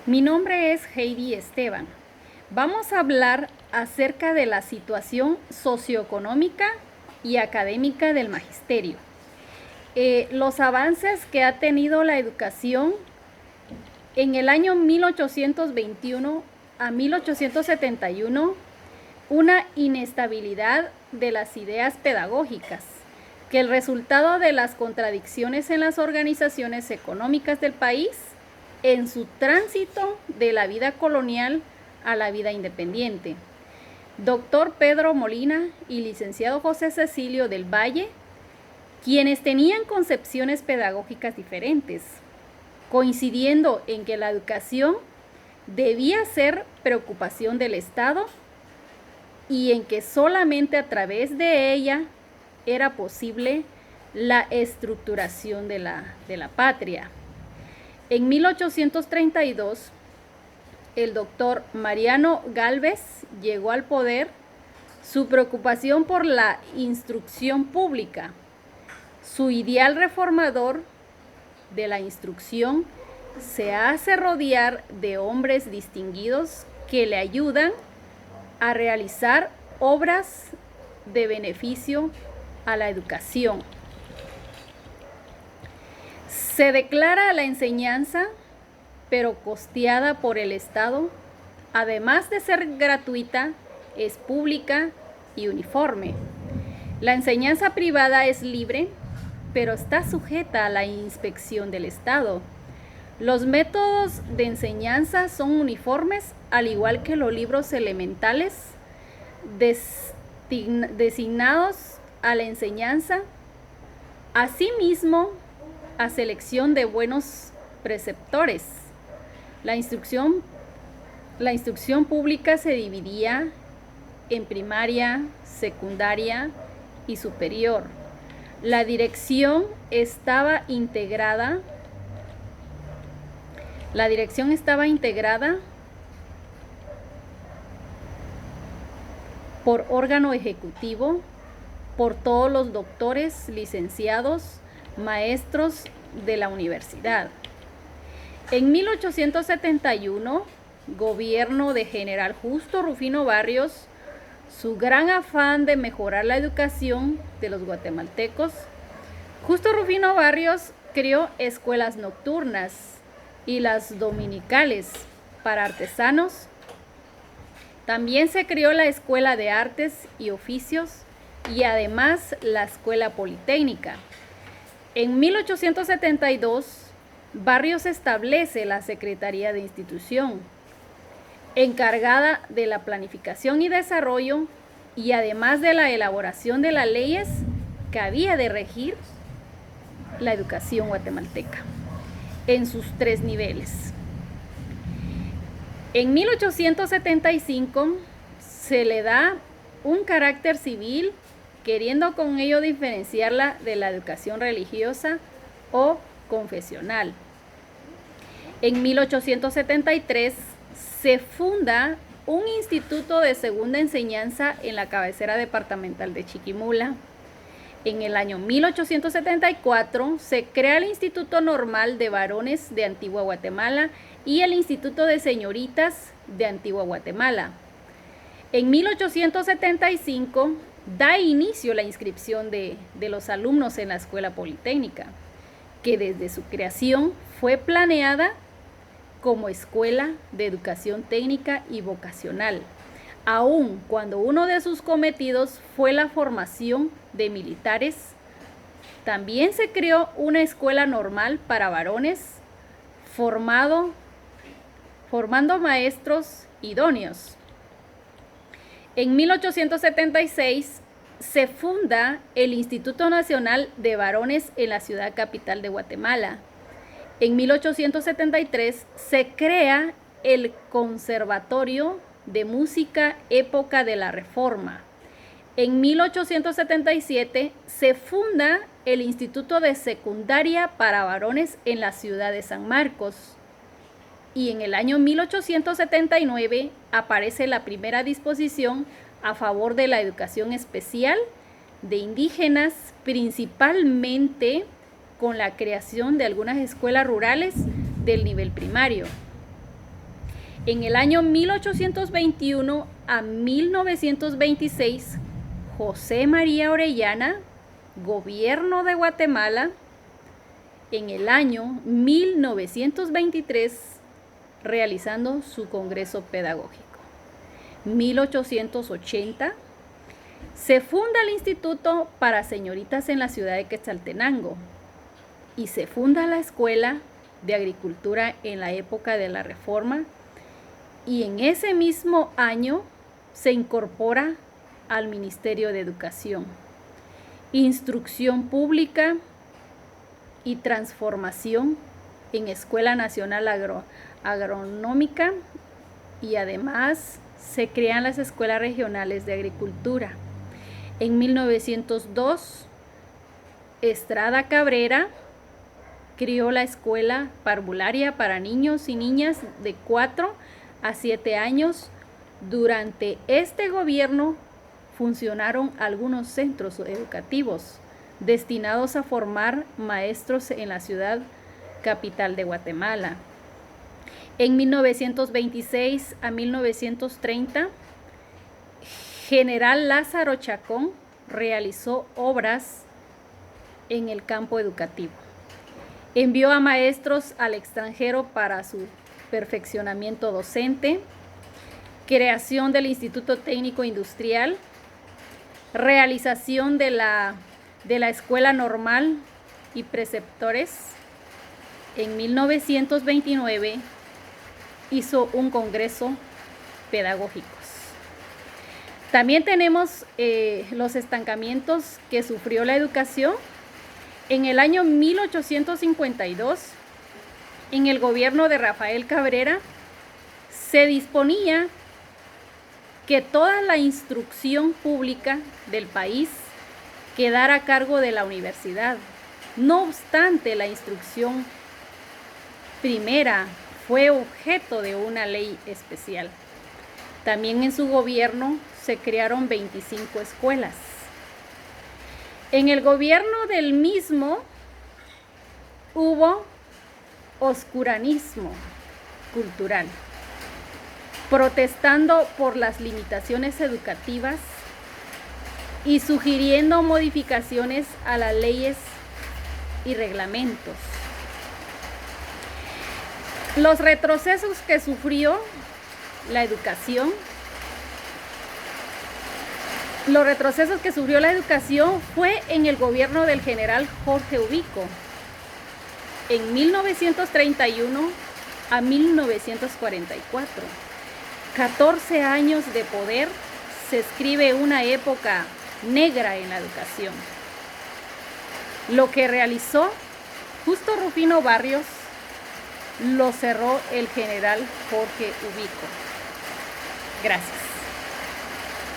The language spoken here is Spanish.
Mi nombre es Heidi Esteban. Vamos a hablar acerca de la situación socioeconómica y académica del magisterio. Los avances que ha tenido la educación en el año 1821 a 1871, una inestabilidad de las ideas pedagógicas, que el resultado de las contradicciones en las organizaciones económicas del país en su tránsito de la vida colonial a la vida independiente. Doctor Pedro Molina y licenciado José Cecilio del Valle, quienes tenían concepciones pedagógicas diferentes, coincidiendo en que la educación debía ser preocupación del Estado y en que solamente a través de ella era posible la estructuración de la patria. En 1832, el doctor Mariano Gálvez llegó al poder. Su preocupación por la instrucción pública, su ideal reformador de la instrucción, se hace rodear de hombres distinguidos que le ayudan a realizar obras de beneficio a la educación. Se declara la enseñanza, pero costeada por el Estado, además de ser gratuita, es pública y uniforme. La enseñanza privada es libre, pero está sujeta a la inspección del Estado. Los métodos de enseñanza son uniformes, al igual que los libros elementales designados a la enseñanza. Asimismo, a selección de buenos preceptores. La instrucción pública se dividía en primaria, secundaria y superior. La dirección estaba integrada por órgano ejecutivo, por todos los doctores, licenciados, maestros de la universidad. En 1871, gobierno de General Justo Rufino Barrios, su gran afán de mejorar la educación de los guatemaltecos, Justo Rufino Barrios creó escuelas nocturnas y las dominicales para artesanos. También se creó la Escuela de Artes y Oficios y además la Escuela Politécnica. En 1872, Barrios establece la Secretaría de Institución, encargada de la planificación y desarrollo y además de la elaboración de las leyes que había de regir la educación guatemalteca en sus 3 niveles. En 1875 se le da un carácter civil, queriendo con ello diferenciarla de la educación religiosa o confesional. En 1873 se funda un instituto de segunda enseñanza en la cabecera departamental de Chiquimula. En el año 1874 se crea el Instituto Normal de Varones de Antigua Guatemala y el Instituto de Señoritas de Antigua Guatemala. En 1875 da inicio la inscripción de los alumnos en la Escuela Politécnica, que desde su creación fue planeada como escuela de educación técnica y vocacional, aun cuando uno de sus cometidos fue la formación de militares. También se creó una escuela normal para varones, formando maestros idóneos. En 1876 se funda el Instituto Nacional de Varones en la ciudad capital de Guatemala. En 1873 se crea el Conservatorio de Música Época de la Reforma. En 1877 se funda el Instituto de Secundaria para Varones en la ciudad de San Marcos. Y en el año 1879 aparece la primera disposición a favor de la educación especial de indígenas, principalmente con la creación de algunas escuelas rurales del nivel primario. En el año 1821 a 1926, José María Orellana, gobierno de Guatemala. En el año 1923, realizando su congreso pedagógico. 1880, se funda el Instituto para Señoritas en la ciudad de Quetzaltenango y se funda la Escuela de Agricultura en la época de la Reforma, y en ese mismo año se incorpora al Ministerio de Educación, Instrucción Pública y Transformación en Escuela Nacional Agronómica, y además se crean las escuelas regionales de agricultura. En 1902, Estrada Cabrera creó la escuela parvularia para niños y niñas de 4 a 7 años. Durante este gobierno funcionaron algunos centros educativos destinados a formar maestros en la ciudad capital de Guatemala. En 1926 a 1930, General Lázaro Chacón realizó obras en el campo educativo. Envió a maestros al extranjero para su perfeccionamiento docente, creación del Instituto Técnico Industrial, realización de la Escuela Normal y preceptores. En 1929 hizo un congreso pedagógico. También tenemos los estancamientos que sufrió la educación. En el año 1852, en el gobierno de Rafael Cabrera, se disponía que toda la instrucción pública del país quedara a cargo de la universidad. No obstante, la instrucción primera fue objeto de una ley especial. También en su gobierno se crearon 25 escuelas. En el gobierno del mismo hubo oscurantismo cultural, protestando por las limitaciones educativas y sugiriendo modificaciones a las leyes y reglamentos. Los retrocesos que sufrió la educación fue en el gobierno del general Jorge Ubico, en 1931 a 1944. 14 años de poder, se escribe una época negra en la educación. Lo que realizó Justo Rufino Barrios lo cerró el general Jorge Ubico. Gracias.